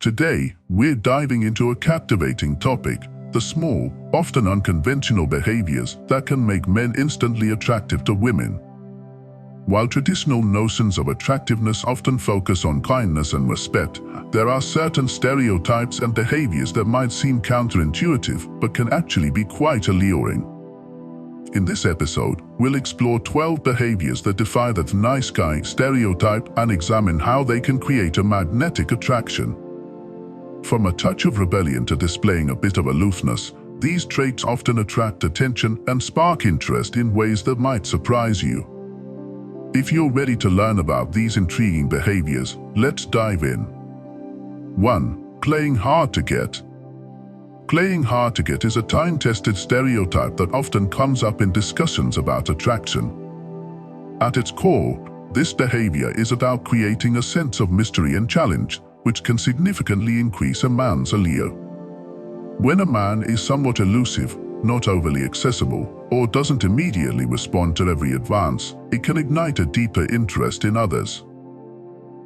Today, we're diving into a captivating topic: the small, often unconventional behaviors that can make men instantly attractive to women. While traditional notions of attractiveness often focus on kindness and respect, there are certain stereotypes and behaviors that might seem counterintuitive but can actually be quite alluring. In this episode, we'll explore 12 behaviors that defy that nice guy stereotype and examine how they can create a magnetic attraction. From a touch of rebellion to displaying a bit of aloofness, these traits often attract attention and spark interest in ways that might surprise you. If you're ready to learn about these intriguing behaviors, let's dive in. 1. Playing hard to get. Playing hard to get is a time-tested stereotype that often comes up in discussions about attraction. At its core, this behavior is about creating a sense of mystery and challenge, which can significantly increase a man's allure. When a man is somewhat elusive, not overly accessible, or doesn't immediately respond to every advance, it can ignite a deeper interest in others.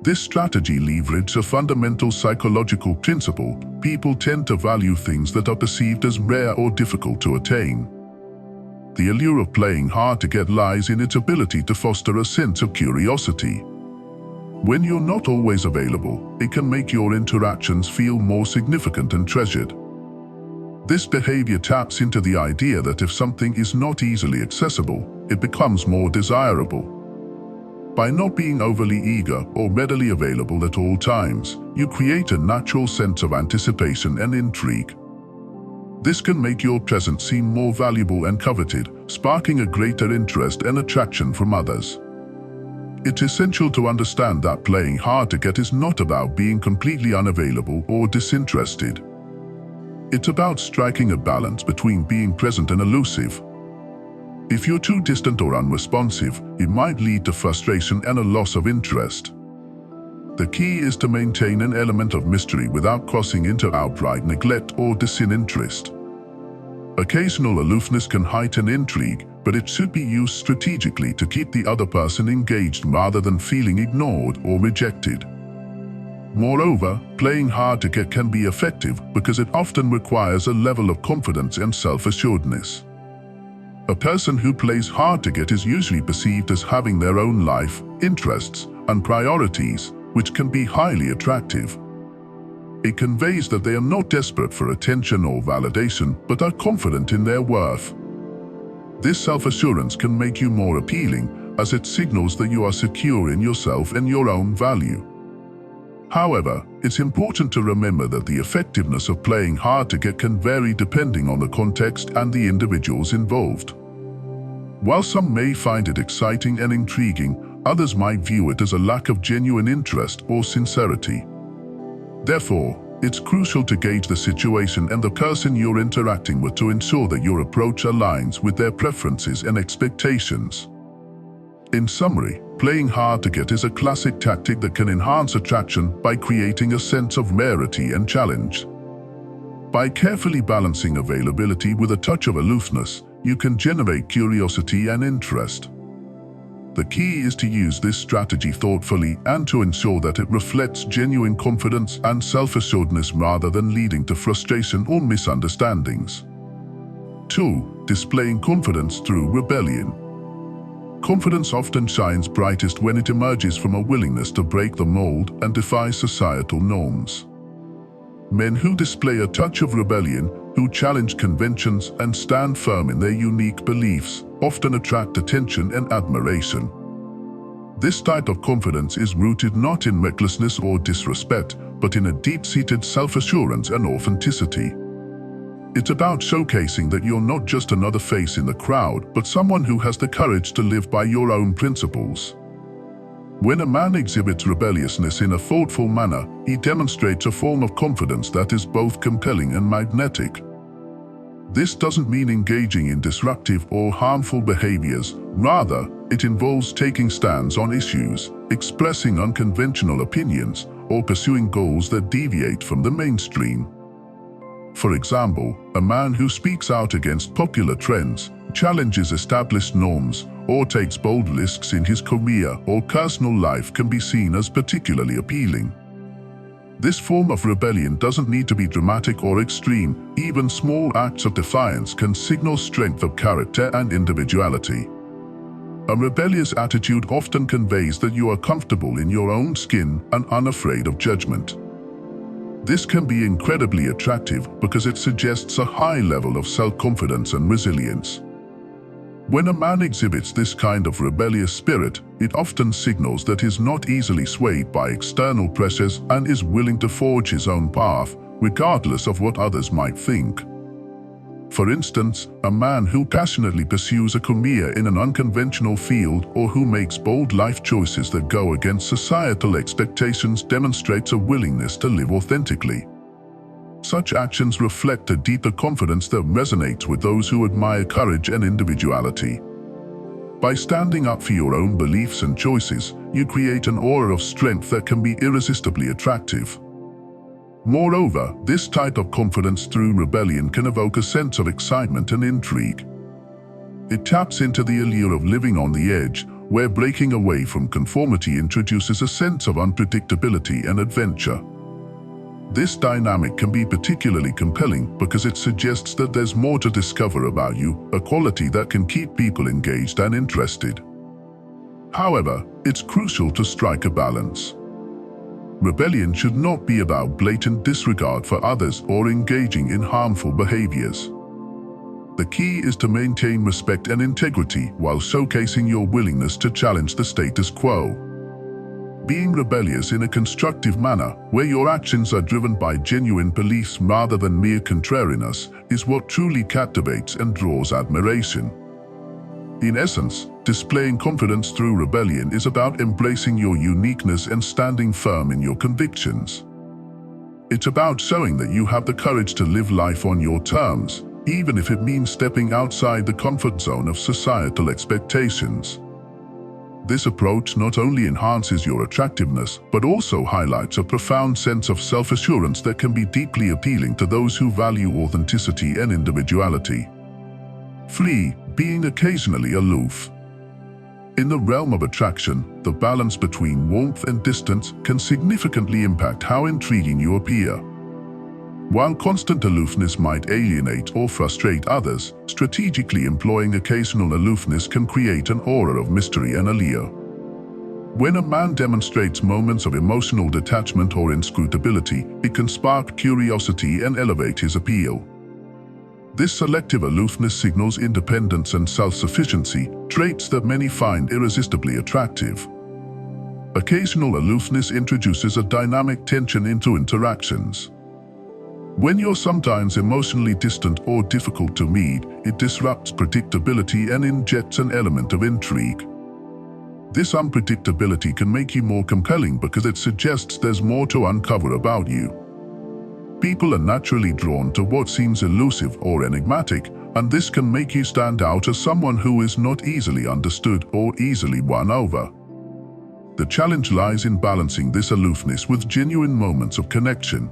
This strategy leverages a fundamental psychological principle: people tend to value things that are perceived as rare or difficult to attain. The allure of playing hard to get lies in its ability to foster a sense of curiosity. When you're not always available, it can make your interactions feel more significant and treasured. This behavior taps into the idea that if something is not easily accessible, it becomes more desirable. By not being overly eager or readily available at all times, you create a natural sense of anticipation and intrigue. This can make your presence seem more valuable and coveted, sparking a greater interest and attraction from others. It's essential to understand that playing hard to get is not about being completely unavailable or disinterested. It's about striking a balance between being present and elusive. If you're too distant or unresponsive, it might lead to frustration and a loss of interest. The key is to maintain an element of mystery without crossing into outright neglect or disinterest. Occasional aloofness can heighten intrigue, but it should be used strategically to keep the other person engaged rather than feeling ignored or rejected. Moreover, playing hard to get can be effective because it often requires a level of confidence and self-assuredness. A person who plays hard to get is usually perceived as having their own life, interests, and priorities, which can be highly attractive. It conveys that they are not desperate for attention or validation, but are confident in their worth. This self-assurance can make you more appealing, as it signals that you are secure in yourself and your own value. However, it's important to remember that the effectiveness of playing hard to get can vary depending on the context and the individuals involved. While some may find it exciting and intriguing, others might view it as a lack of genuine interest or sincerity. Therefore, it's crucial to gauge the situation and the person you're interacting with to ensure that your approach aligns with their preferences and expectations. In summary, playing hard to get is a classic tactic that can enhance attraction by creating a sense of rarity and challenge. By carefully balancing availability with a touch of aloofness, you can generate curiosity and interest. The key is to use this strategy thoughtfully and to ensure that it reflects genuine confidence and self-assuredness rather than leading to frustration or misunderstandings. 2. Displaying confidence through rebellion. Confidence often shines brightest when it emerges from a willingness to break the mold and defy societal norms. Men who display a touch of rebellion, who challenge conventions and stand firm in their unique beliefs, often attract attention and admiration. This type of confidence is rooted not in recklessness or disrespect, but in a deep-seated self-assurance and authenticity. It's about showcasing that you're not just another face in the crowd, but someone who has the courage to live by your own principles. When a man exhibits rebelliousness in a thoughtful manner, he demonstrates a form of confidence that is both compelling and magnetic. This doesn't mean engaging in disruptive or harmful behaviors. Rather, it involves taking stands on issues, expressing unconventional opinions, or pursuing goals that deviate from the mainstream. For example, a man who speaks out against popular trends, challenges established norms, or takes bold risks in his career or personal life can be seen as particularly appealing. This form of rebellion doesn't need to be dramatic or extreme. Even small acts of defiance can signal strength of character and individuality. A rebellious attitude often conveys that you are comfortable in your own skin and unafraid of judgment. This can be incredibly attractive because it suggests a high level of self-confidence and resilience. When a man exhibits this kind of rebellious spirit, it often signals that he is not easily swayed by external pressures and is willing to forge his own path, regardless of what others might think. For instance, a man who passionately pursues a career in an unconventional field or who makes bold life choices that go against societal expectations demonstrates a willingness to live authentically. Such actions reflect a deeper confidence that resonates with those who admire courage and individuality. By standing up for your own beliefs and choices, you create an aura of strength that can be irresistibly attractive. Moreover, this type of confidence through rebellion can evoke a sense of excitement and intrigue. It taps into the allure of living on the edge, where breaking away from conformity introduces a sense of unpredictability and adventure. This dynamic can be particularly compelling because it suggests that there's more to discover about you, a quality that can keep people engaged and interested. However, it's crucial to strike a balance. Rebellion should not be about blatant disregard for others or engaging in harmful behaviors. The key is to maintain respect and integrity while showcasing your willingness to challenge the status quo. Being rebellious in a constructive manner, where your actions are driven by genuine beliefs rather than mere contrariness, is what truly captivates and draws admiration. In essence, displaying confidence through rebellion is about embracing your uniqueness and standing firm in your convictions. It's about showing that you have the courage to live life on your terms, even if it means stepping outside the comfort zone of societal expectations. This approach not only enhances your attractiveness, but also highlights a profound sense of self-assurance that can be deeply appealing to those who value authenticity and individuality. 3. Being occasionally aloof. In the realm of attraction, the balance between warmth and distance can significantly impact how intriguing you appear. While constant aloofness might alienate or frustrate others, strategically employing occasional aloofness can create an aura of mystery and allure. When a man demonstrates moments of emotional detachment or inscrutability, it can spark curiosity and elevate his appeal. This selective aloofness signals independence and self-sufficiency, traits that many find irresistibly attractive. Occasional aloofness introduces a dynamic tension into interactions. When you're sometimes emotionally distant or difficult to meet, it disrupts predictability and injects an element of intrigue. This unpredictability can make you more compelling because it suggests there's more to uncover about you. People are naturally drawn to what seems elusive or enigmatic, and this can make you stand out as someone who is not easily understood or easily won over. The challenge lies in balancing this aloofness with genuine moments of connection.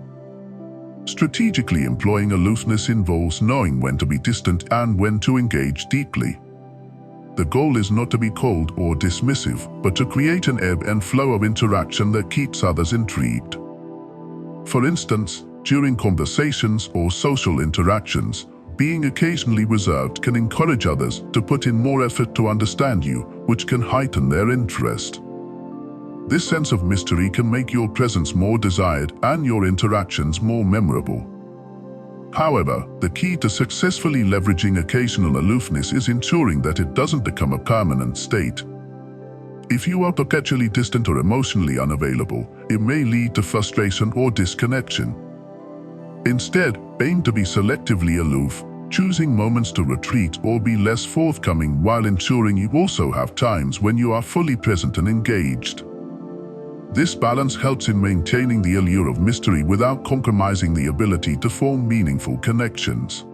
Strategically employing aloofness involves knowing when to be distant and when to engage deeply. The goal is not to be cold or dismissive, but to create an ebb and flow of interaction that keeps others intrigued. For instance, during conversations or social interactions, being occasionally reserved can encourage others to put in more effort to understand you, which can heighten their interest. This sense of mystery can make your presence more desired and your interactions more memorable. However, the key to successfully leveraging occasional aloofness is ensuring that it doesn't become a permanent state. If you are perpetually distant or emotionally unavailable, it may lead to frustration or disconnection. Instead, aim to be selectively aloof, choosing moments to retreat or be less forthcoming while ensuring you also have times when you are fully present and engaged. This balance helps in maintaining the allure of mystery without compromising the ability to form meaningful connections.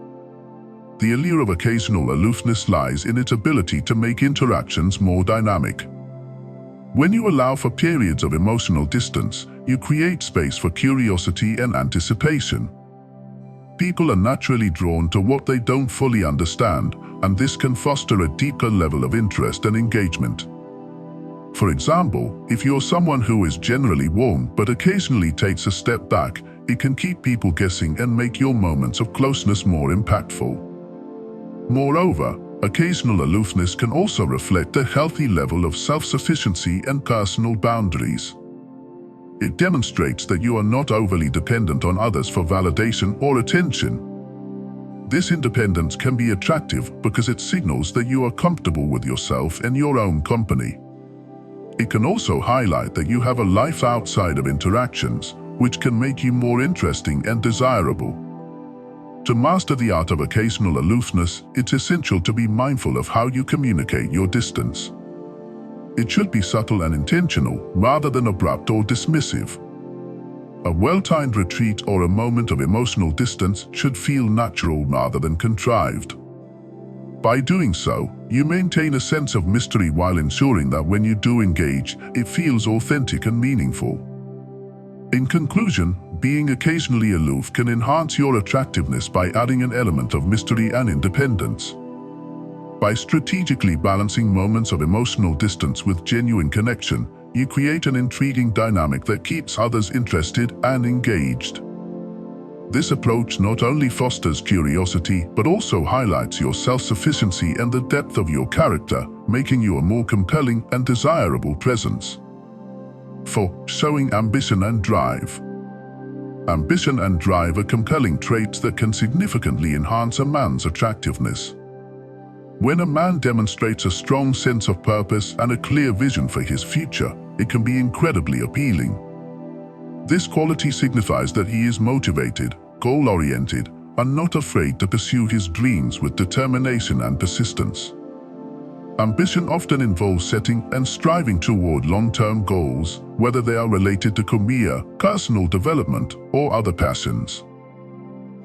The allure of occasional aloofness lies in its ability to make interactions more dynamic. When you allow for periods of emotional distance, you create space for curiosity and anticipation. People are naturally drawn to what they don't fully understand, and this can foster a deeper level of interest and engagement. For example, if you're someone who is generally warm but occasionally takes a step back, it can keep people guessing and make your moments of closeness more impactful. Moreover, occasional aloofness can also reflect a healthy level of self-sufficiency and personal boundaries. It demonstrates that you are not overly dependent on others for validation or attention. This independence can be attractive because it signals that you are comfortable with yourself and your own company. It can also highlight that you have a life outside of interactions, which can make you more interesting and desirable. To master the art of occasional aloofness, it's essential to be mindful of how you communicate your distance. It should be subtle and intentional, rather than abrupt or dismissive. A well-timed retreat or a moment of emotional distance should feel natural rather than contrived. By doing so, you maintain a sense of mystery while ensuring that when you do engage, it feels authentic and meaningful. In conclusion, being occasionally aloof can enhance your attractiveness by adding an element of mystery and independence. By strategically balancing moments of emotional distance with genuine connection, you create an intriguing dynamic that keeps others interested and engaged. This approach not only fosters curiosity, but also highlights your self-sufficiency and the depth of your character, making you a more compelling and desirable presence. 4. Showing ambition and drive. Ambition and drive are compelling traits that can significantly enhance a man's attractiveness. When a man demonstrates a strong sense of purpose and a clear vision for his future, it can be incredibly appealing. This quality signifies that he is motivated, goal-oriented, and not afraid to pursue his dreams with determination and persistence. Ambition often involves setting and striving toward long-term goals, whether they are related to career, personal development, or other passions.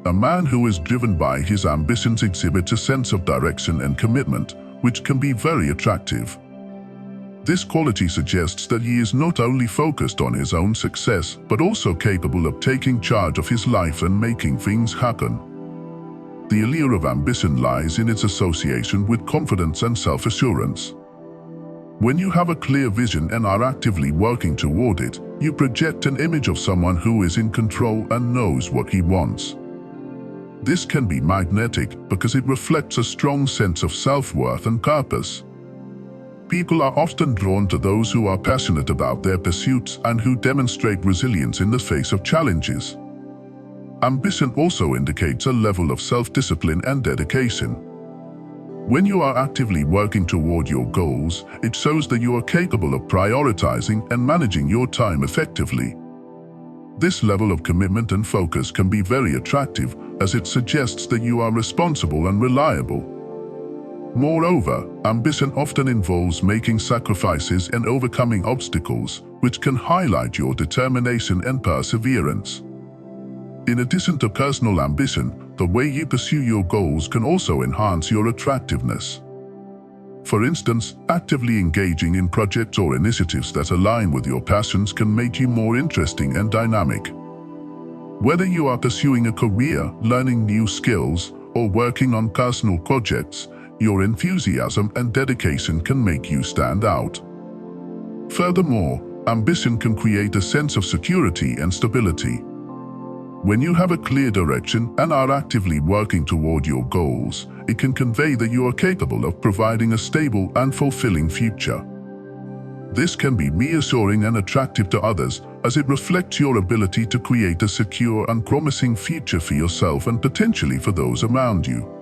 A man who is driven by his ambitions exhibits a sense of direction and commitment, which can be very attractive. This quality suggests that he is not only focused on his own success, but also capable of taking charge of his life and making things happen. The allure of ambition lies in its association with confidence and self-assurance. When you have a clear vision and are actively working toward it, you project an image of someone who is in control and knows what he wants. This can be magnetic because it reflects a strong sense of self-worth and purpose. People are often drawn to those who are passionate about their pursuits and who demonstrate resilience in the face of challenges. Ambition also indicates a level of self-discipline and dedication. When you are actively working toward your goals, it shows that you are capable of prioritizing and managing your time effectively. This level of commitment and focus can be very attractive, as it suggests that you are responsible and reliable. Moreover, ambition often involves making sacrifices and overcoming obstacles, which can highlight your determination and perseverance. In addition to personal ambition, the way you pursue your goals can also enhance your attractiveness. For instance, actively engaging in projects or initiatives that align with your passions can make you more interesting and dynamic. Whether you are pursuing a career, learning new skills, or working on personal projects, your enthusiasm and dedication can make you stand out. Furthermore, ambition can create a sense of security and stability. When you have a clear direction and are actively working toward your goals, it can convey that you are capable of providing a stable and fulfilling future. This can be reassuring and attractive to others, as it reflects your ability to create a secure and promising future for yourself and potentially for those around you.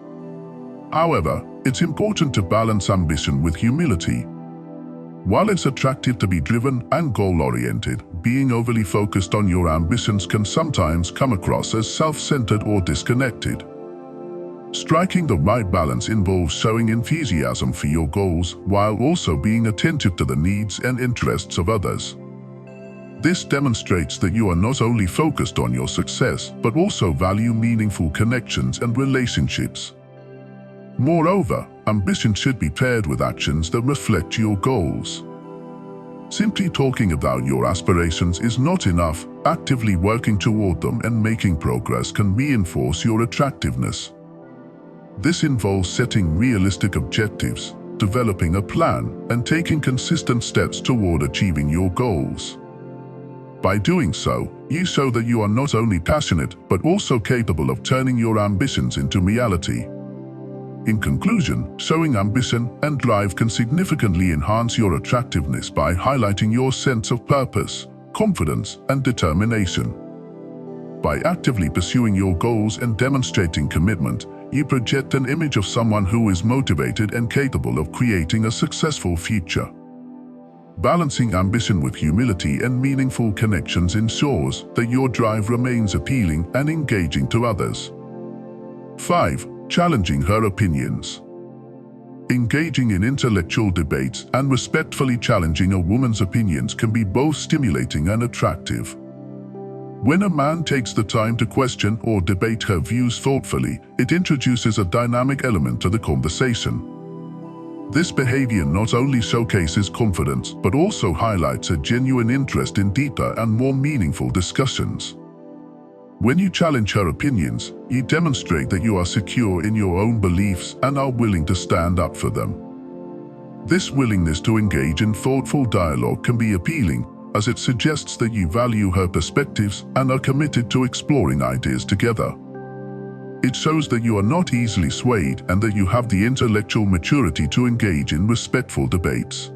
However, it's important to balance ambition with humility. While it's attractive to be driven and goal-oriented, being overly focused on your ambitions can sometimes come across as self-centered or disconnected. Striking the right balance involves showing enthusiasm for your goals while also being attentive to the needs and interests of others. This demonstrates that you are not only focused on your success, but also value meaningful connections and relationships. Moreover, ambition should be paired with actions that reflect your goals. Simply talking about your aspirations is not enough. Actively working toward them and making progress can reinforce your attractiveness. This involves setting realistic objectives, developing a plan, and taking consistent steps toward achieving your goals. By doing so, you show that you are not only passionate but also capable of turning your ambitions into reality. In conclusion, showing ambition and drive can significantly enhance your attractiveness by highlighting your sense of purpose, confidence, and determination. By actively pursuing your goals and demonstrating commitment, you project an image of someone who is motivated and capable of creating a successful future. Balancing ambition with humility and meaningful connections ensures that your drive remains appealing and engaging to others. 5. Challenging her opinions. Engaging in intellectual debates and respectfully challenging a woman's opinions can be both stimulating and attractive. When a man takes the time to question or debate her views thoughtfully, it introduces a dynamic element to the conversation. This behavior not only showcases confidence but also highlights a genuine interest in deeper and more meaningful discussions. When you challenge her opinions, you demonstrate that you are secure in your own beliefs and are willing to stand up for them. This willingness to engage in thoughtful dialogue can be appealing, as it suggests that you value her perspectives and are committed to exploring ideas together. It shows that you are not easily swayed and that you have the intellectual maturity to engage in respectful debates.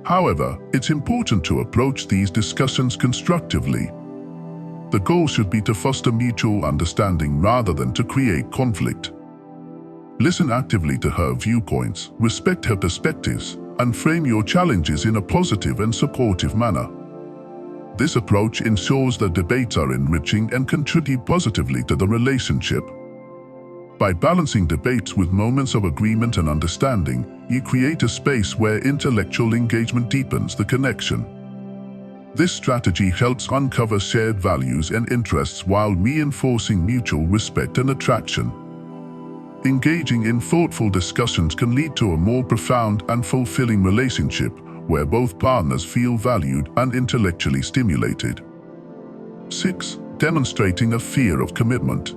However, it's important to approach these discussions constructively. The goal should be to foster mutual understanding rather than to create conflict. Listen actively to her viewpoints, respect her perspectives, and frame your challenges in a positive and supportive manner. This approach ensures that debates are enriching and contribute positively to the relationship. By balancing debates with moments of agreement and understanding, you create a space where intellectual engagement deepens the connection. This strategy helps uncover shared values and interests while reinforcing mutual respect and attraction. Engaging in thoughtful discussions can lead to a more profound and fulfilling relationship where both partners feel valued and intellectually stimulated. 6. Demonstrating a fear of commitment.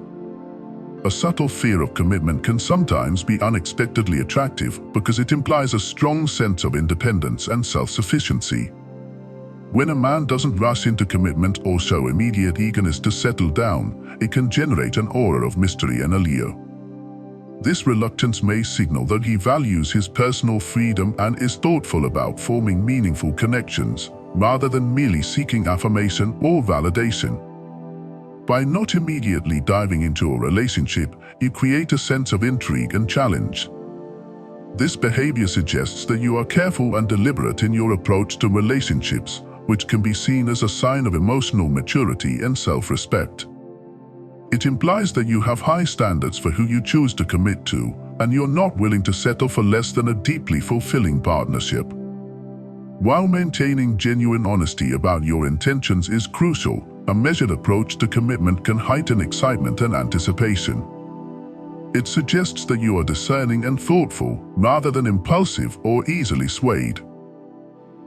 A subtle fear of commitment can sometimes be unexpectedly attractive because it implies a strong sense of independence and self-sufficiency. When a man doesn't rush into commitment or show immediate eagerness to settle down, it can generate an aura of mystery and allure. This reluctance may signal that he values his personal freedom and is thoughtful about forming meaningful connections, rather than merely seeking affirmation or validation. By not immediately diving into a relationship, you create a sense of intrigue and challenge. This behavior suggests that you are careful and deliberate in your approach to relationships, which can be seen as a sign of emotional maturity and self-respect. It implies that you have high standards for who you choose to commit to, and you're not willing to settle for less than a deeply fulfilling partnership. While maintaining genuine honesty about your intentions is crucial, a measured approach to commitment can heighten excitement and anticipation. It suggests that you are discerning and thoughtful, rather than impulsive or easily swayed.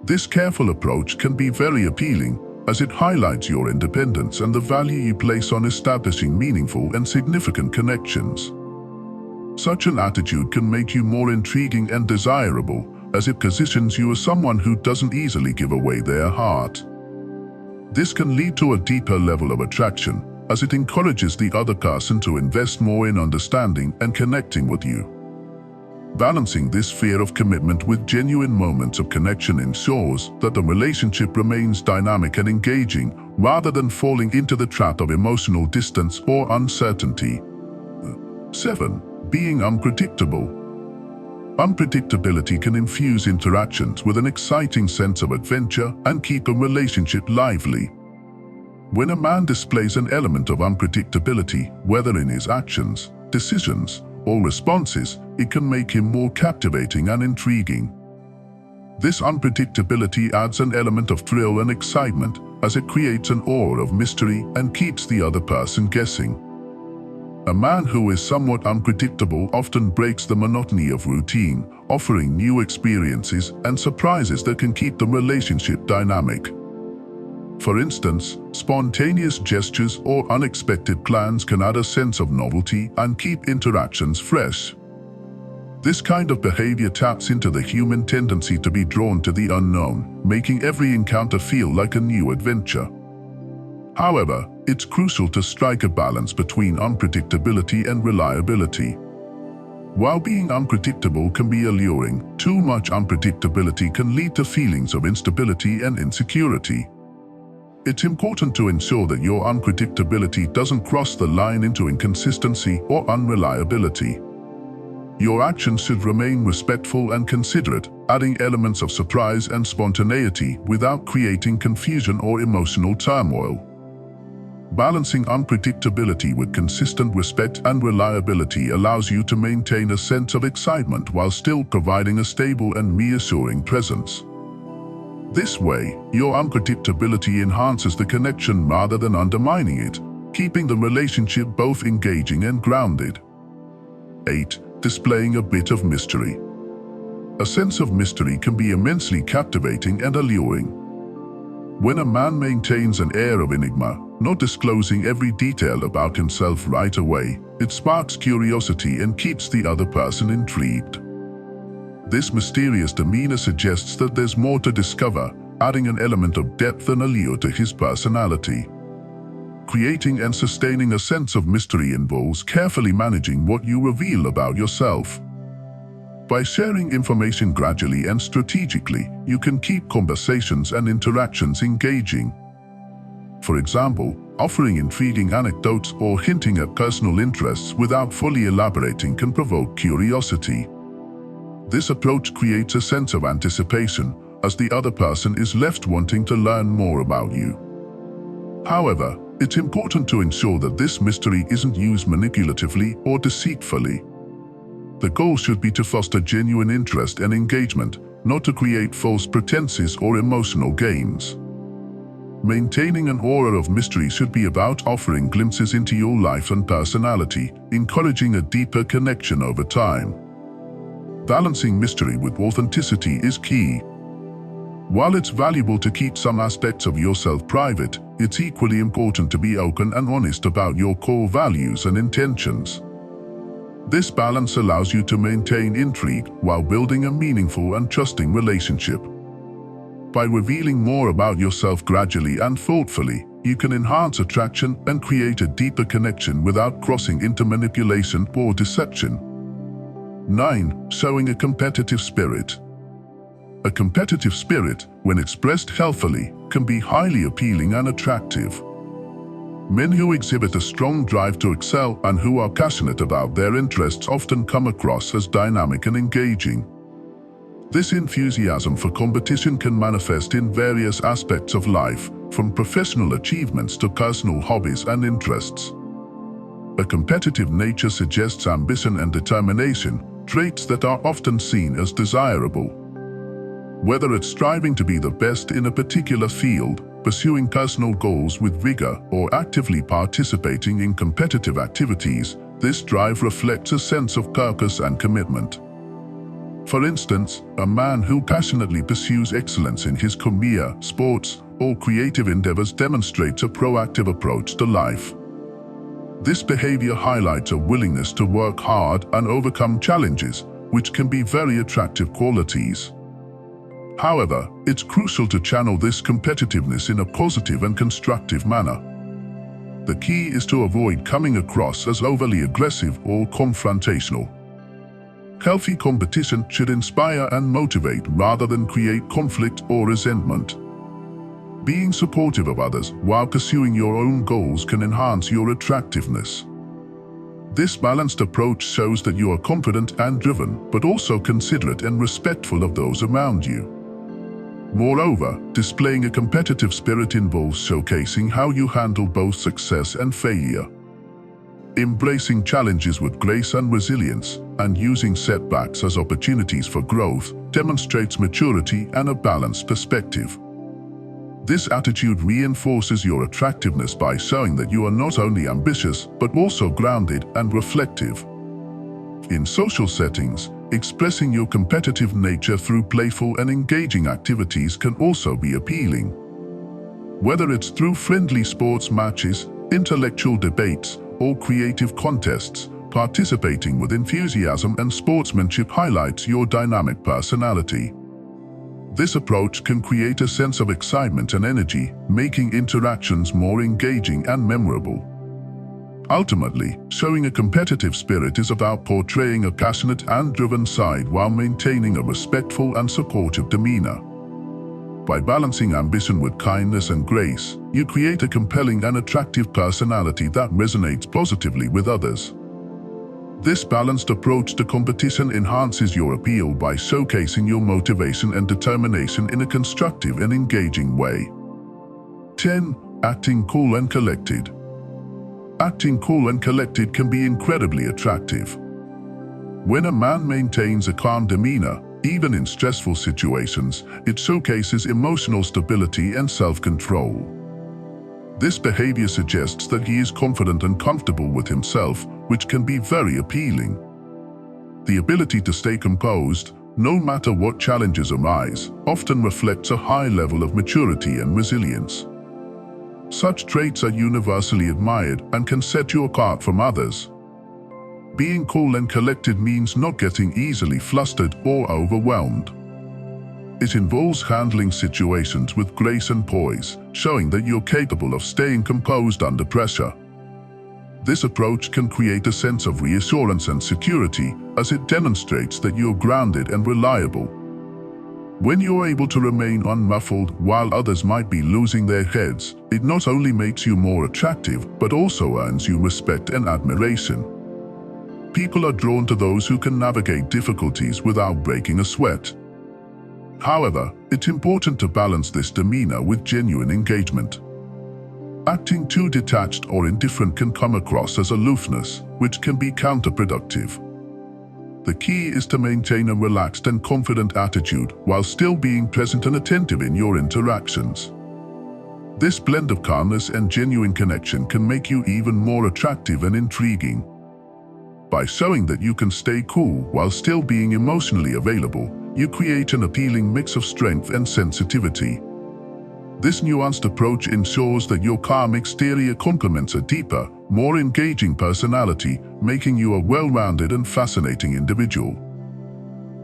This careful approach can be very appealing, as it highlights your independence and the value you place on establishing meaningful and significant connections. Such an attitude can make you more intriguing and desirable, as it positions you as someone who doesn't easily give away their heart. This can lead to a deeper level of attraction, as it encourages the other person to invest more in understanding and connecting with you. Balancing this fear of commitment with genuine moments of connection ensures that the relationship remains dynamic and engaging, rather than falling into the trap of emotional distance or uncertainty. 7. Being unpredictable. Unpredictability can infuse interactions with an exciting sense of adventure and keep a relationship lively. When a man displays an element of unpredictability, whether in his actions, decisions, or responses, it can make him more captivating and intriguing. This unpredictability adds an element of thrill and excitement, as it creates an aura of mystery and keeps the other person guessing. A man who is somewhat unpredictable often breaks the monotony of routine, offering new experiences and surprises that can keep the relationship dynamic. For instance, spontaneous gestures or unexpected plans can add a sense of novelty and keep interactions fresh. This kind of behavior taps into the human tendency to be drawn to the unknown, making every encounter feel like a new adventure. However, it's crucial to strike a balance between unpredictability and reliability. While being unpredictable can be alluring, too much unpredictability can lead to feelings of instability and insecurity. It's important to ensure that your unpredictability doesn't cross the line into inconsistency or unreliability. Your actions should remain respectful and considerate, adding elements of surprise and spontaneity without creating confusion or emotional turmoil. Balancing unpredictability with consistent respect and reliability allows you to maintain a sense of excitement while still providing a stable and reassuring presence. This way, your unpredictability enhances the connection rather than undermining it, keeping the relationship both engaging and grounded. 8. Displaying a bit of mystery. A sense of mystery can be immensely captivating and alluring. When a man maintains an air of enigma, not disclosing every detail about himself right away, it sparks curiosity and keeps the other person intrigued. This mysterious demeanor suggests that there's more to discover, adding an element of depth and allure to his personality. Creating and sustaining a sense of mystery involves carefully managing what you reveal about yourself. By sharing information gradually and strategically, you can keep conversations and interactions engaging. For example, offering intriguing anecdotes or hinting at personal interests without fully elaborating can provoke curiosity. This approach creates a sense of anticipation, as the other person is left wanting to learn more about you. However, it's important to ensure that this mystery isn't used manipulatively or deceitfully. The goal should be to foster genuine interest and engagement, not to create false pretenses or emotional gains. Maintaining an aura of mystery should be about offering glimpses into your life and personality, encouraging a deeper connection over time. Balancing mystery with authenticity is key. While it's valuable to keep some aspects of yourself private, it's equally important to be open and honest about your core values and intentions. This balance allows you to maintain intrigue while building a meaningful and trusting relationship. By revealing more about yourself gradually and thoughtfully, you can enhance attraction and create a deeper connection without crossing into manipulation or deception. 9. Showing a competitive spirit. A competitive spirit, when expressed healthily, can be highly appealing and attractive. Men who exhibit a strong drive to excel and who are passionate about their interests often come across as dynamic and engaging. This enthusiasm for competition can manifest in various aspects of life, from professional achievements to personal hobbies and interests. A competitive nature suggests ambition and determination, traits that are often seen as desirable. Whether it's striving to be the best in a particular field, pursuing personal goals with vigor, or actively participating in competitive activities, this drive reflects a sense of purpose and commitment. For instance, a man who passionately pursues excellence in his career, sports, or creative endeavors demonstrates a proactive approach to life. This behavior highlights a willingness to work hard and overcome challenges, which can be very attractive qualities. However, it's crucial to channel this competitiveness in a positive and constructive manner. The key is to avoid coming across as overly aggressive or confrontational. Healthy competition should inspire and motivate rather than create conflict or resentment. Being supportive of others while pursuing your own goals can enhance your attractiveness. This balanced approach shows that you are confident and driven, but also considerate and respectful of those around you. Moreover, displaying a competitive spirit involves showcasing how you handle both success and failure. Embracing challenges with grace and resilience, and using setbacks as opportunities for growth, demonstrates maturity and a balanced perspective. This attitude reinforces your attractiveness by showing that you are not only ambitious, but also grounded and reflective. In social settings, expressing your competitive nature through playful and engaging activities can also be appealing. Whether it's through friendly sports matches, intellectual debates, or creative contests, Participating with enthusiasm and sportsmanship highlights your dynamic personality. This approach can create a sense of excitement and energy, making interactions more engaging and memorable. Ultimately, showing a competitive spirit is about portraying a passionate and driven side while maintaining a respectful and supportive demeanor. By balancing ambition with kindness and grace, you create a compelling and attractive personality that resonates positively with others. This balanced approach to competition enhances your appeal by showcasing your motivation and determination in a constructive and engaging way. 10. Acting cool and collected. Acting cool and collected can be incredibly attractive. When a man maintains a calm demeanor, even in stressful situations, it showcases emotional stability and self-control. This behavior suggests that he is confident and comfortable with himself, which can be very appealing. The ability to stay composed, no matter what challenges arise, often reflects a high level of maturity and resilience. Such traits are universally admired and can set you apart from others. Being cool and collected means not getting easily flustered or overwhelmed. It involves handling situations with grace and poise, showing that you're capable of staying composed under pressure. This approach can create a sense of reassurance and security, as it demonstrates that you're grounded and reliable. When you're able to remain unmuffled while others might be losing their heads, it not only makes you more attractive, but also earns you respect and admiration. People are drawn to those who can navigate difficulties without breaking a sweat. However, it's important to balance this demeanor with genuine engagement. Acting too detached or indifferent can come across as aloofness, which can be counterproductive. The key is to maintain a relaxed and confident attitude while still being present and attentive in your interactions. This blend of calmness and genuine connection can make you even more attractive and intriguing. By showing that you can stay cool while still being emotionally available, you create an appealing mix of strength and sensitivity. This nuanced approach ensures that your calm exterior complements a deeper, more engaging personality, making you a well-rounded and fascinating individual.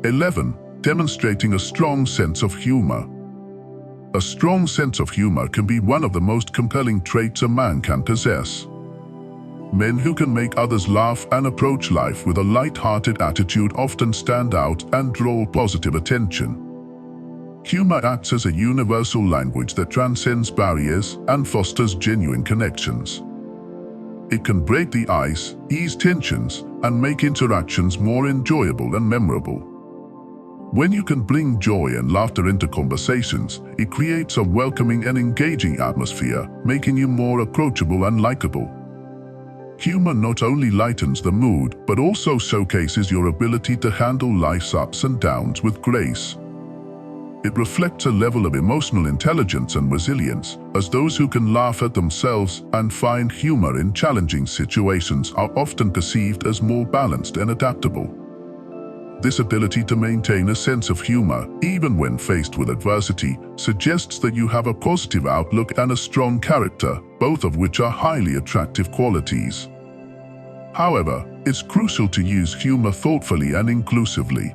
11. Demonstrating a strong sense of humor. A strong sense of humor can be one of the most compelling traits a man can possess. Men who can make others laugh and approach life with a light-hearted attitude often stand out and draw positive attention. Humor acts as a universal language that transcends barriers and fosters genuine connections. It can break the ice, ease tensions, and make interactions more enjoyable and memorable. When you can bring joy and laughter into conversations, it creates a welcoming and engaging atmosphere, making you more approachable and likable. Humor not only lightens the mood, but also showcases your ability to handle life's ups and downs with grace. It reflects a level of emotional intelligence and resilience, as those who can laugh at themselves and find humor in challenging situations are often perceived as more balanced and adaptable. This ability to maintain a sense of humor, even when faced with adversity, suggests that you have a positive outlook and a strong character, both of which are highly attractive qualities. However, it's crucial to use humor thoughtfully and inclusively.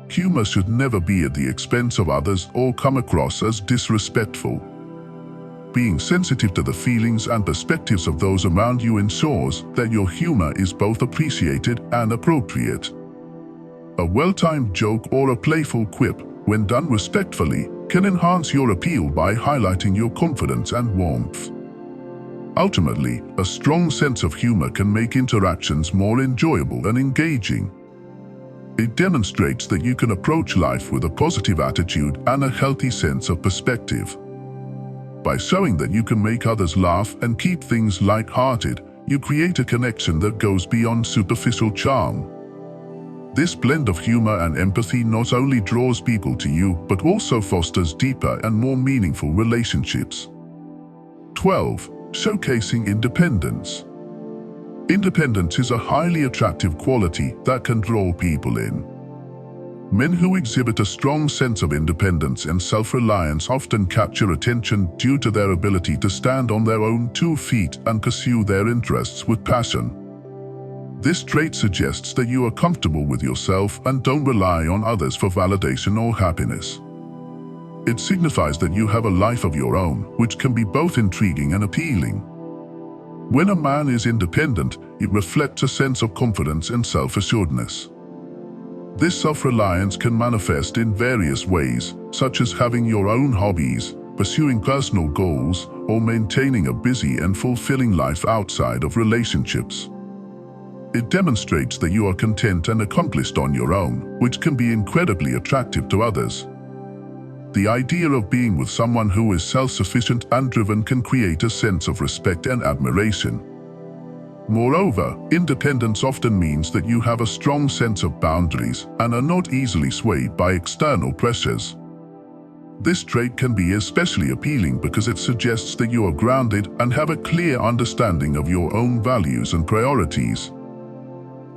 Humor should never be at the expense of others or come across as disrespectful. Being sensitive to the feelings and perspectives of those around you ensures that your humor is both appreciated and appropriate. A well-timed joke or a playful quip, when done respectfully, can enhance your appeal by highlighting your confidence and warmth. Ultimately, a strong sense of humor can make interactions more enjoyable and engaging. It demonstrates that you can approach life with a positive attitude and a healthy sense of perspective. By showing that you can make others laugh and keep things light-hearted, you create a connection that goes beyond superficial charm. This blend of humor and empathy not only draws people to you, but also fosters deeper and more meaningful relationships. 12. Showcasing independence. Independence is a highly attractive quality that can draw people in. Men who exhibit a strong sense of independence and self-reliance often capture attention due to their ability to stand on their own 2 feet and pursue their interests with passion. This trait suggests that you are comfortable with yourself and don't rely on others for validation or happiness. It signifies that you have a life of your own, which can be both intriguing and appealing. When a man is independent, it reflects a sense of confidence and self-assuredness. This self-reliance can manifest in various ways, such as having your own hobbies, pursuing personal goals, or maintaining a busy and fulfilling life outside of relationships. It demonstrates that you are content and accomplished on your own, which can be incredibly attractive to others. The idea of being with someone who is self-sufficient and driven can create a sense of respect and admiration. Moreover, independence often means that you have a strong sense of boundaries and are not easily swayed by external pressures. This trait can be especially appealing because it suggests that you are grounded and have a clear understanding of your own values and priorities.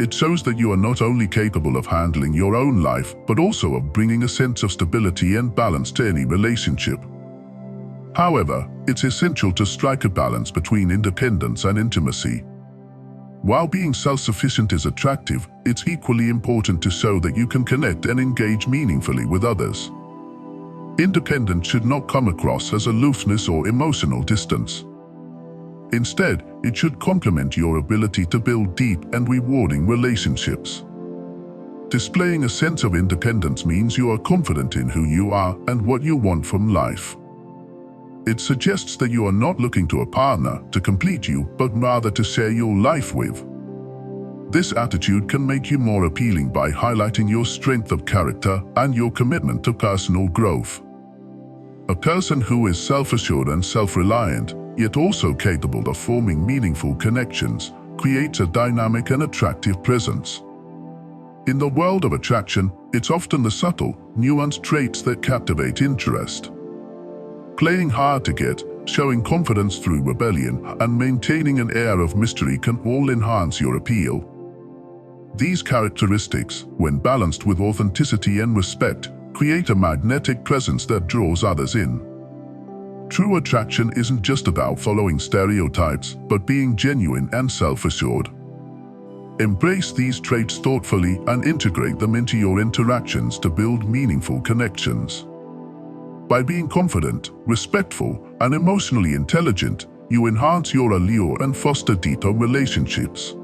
It shows that you are not only capable of handling your own life, but also of bringing a sense of stability and balance to any relationship. However, it's essential to strike a balance between independence and intimacy. While being self-sufficient is attractive, it's equally important to show that you can connect and engage meaningfully with others. Independence should not come across as aloofness or emotional distance. Instead, it should complement your ability to build deep and rewarding relationships. Displaying a sense of independence means you are confident in who you are and what you want from life. It suggests that you are not looking to a partner to complete you, but rather to share your life with. This attitude can make you more appealing by highlighting your strength of character and your commitment to personal growth. A person who is self-assured and self-reliant, yet also capable of forming meaningful connections, creates a dynamic and attractive presence. In the world of attraction, it's often the subtle, nuanced traits that captivate interest. Playing hard to get, showing confidence through rebellion, and maintaining an air of mystery can all enhance your appeal. These characteristics, when balanced with authenticity and respect, create a magnetic presence that draws others in. True attraction isn't just about following stereotypes, but being genuine and self-assured. Embrace these traits thoughtfully and integrate them into your interactions to build meaningful connections. By being confident, respectful, and emotionally intelligent, you enhance your allure and foster deeper relationships.